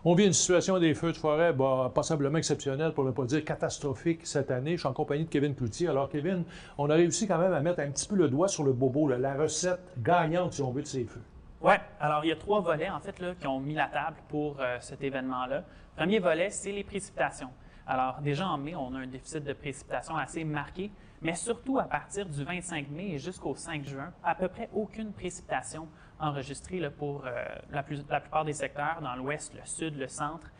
On vit une situation des feux de forêt passablement exceptionnelle, pour ne pas dire catastrophique cette année. Je suis en compagnie de Kevin Cloutier. Alors, Kevin, on a réussi quand même à mettre un petit peu le doigt sur le bobo, là, la recette gagnante, si on veut, de ces feux. Oui, alors il y a 3 volets en fait là, qui ont mis la table pour cet événement-là. Premier volet, c'est les précipitations. Alors déjà en mai, on a un déficit de précipitations assez marqué, mais surtout à partir du 25 mai et jusqu'au 5 juin, à peu près aucune précipitation enregistrée là, pour la plupart des secteurs dans l'ouest, le sud, le centre.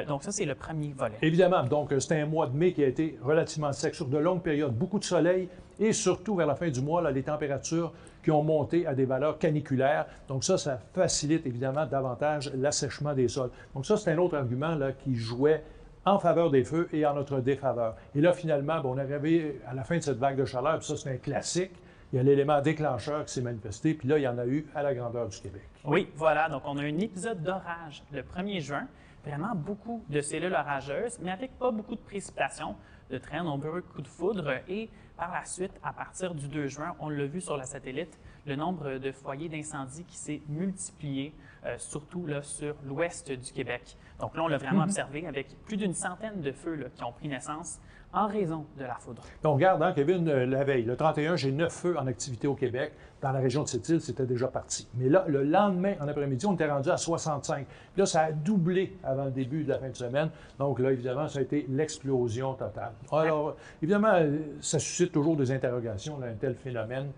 Donc ça, c'est le premier volet. Évidemment, donc c'était un mois de mai qui a été relativement sec sur de longues périodes, beaucoup de soleil et surtout vers la fin du mois, là, les températures qui ont monté à des valeurs caniculaires. Donc ça facilite évidemment davantage l'assèchement des sols. Donc ça, c'est un autre argument là, qui jouait en faveur des feux et en notre défaveur. Et là, finalement, on est arrivé à la fin de cette vague de chaleur, puis ça, c'est un classique. Il y a l'élément déclencheur qui s'est manifesté, puis là, il y en a eu à la grandeur du Québec. Oui, voilà. Donc, on a un épisode d'orage le 1er juin. Vraiment beaucoup de cellules orageuses, mais avec pas beaucoup de précipitations, de très nombreux coups de foudre. Et par la suite, à partir du 2 juin, on l'a vu sur la satellite, le nombre de foyers d'incendie qui s'est multiplié, surtout là, sur l'ouest du Québec. Donc là, on l'a vraiment observé avec plus d'une centaine de feux là, qui ont pris naissance en raison de la foudre. Donc, regarde, hein, Kevin, la veille, le 31, j'ai 9 feux en activité au Québec. Dans la région de Sept-Îles, c'était déjà parti. Mais là, le lendemain, en après-midi, on était rendu à 65. Puis là, ça a doublé avant le début de la fin de semaine. Donc là, évidemment, ça a été l'explosion totale. Alors, évidemment, ça suscite toujours des interrogations, là, un tel phénomène,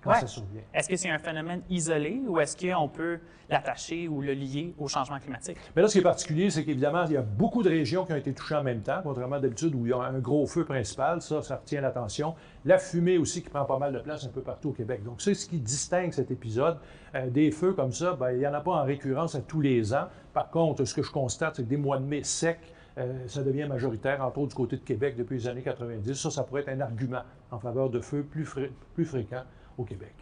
quand ça survient. Est-ce que c'est un phénomène isolé ou est-ce qu'on peut l'attacher ou le lier au changement climatique? Mais là, ce qui est particulier, c'est qu'évidemment, il y a beaucoup de régions qui ont été touchées en même temps, contrairement d'habitude où il y a un gros feu principal. Ça retient l'attention. La fumée aussi qui prend pas mal de place un peu partout au Québec. Donc, c'est ce qui distingue cet épisode. Des feux comme ça, il n'y en a pas en récurrence à tous les ans. Par contre, ce que je constate, c'est que des mois de mai secs, ça devient majoritaire, entre autres du côté de Québec depuis les années 90. Ça pourrait être un argument en faveur de feux plus fréquents au Québec.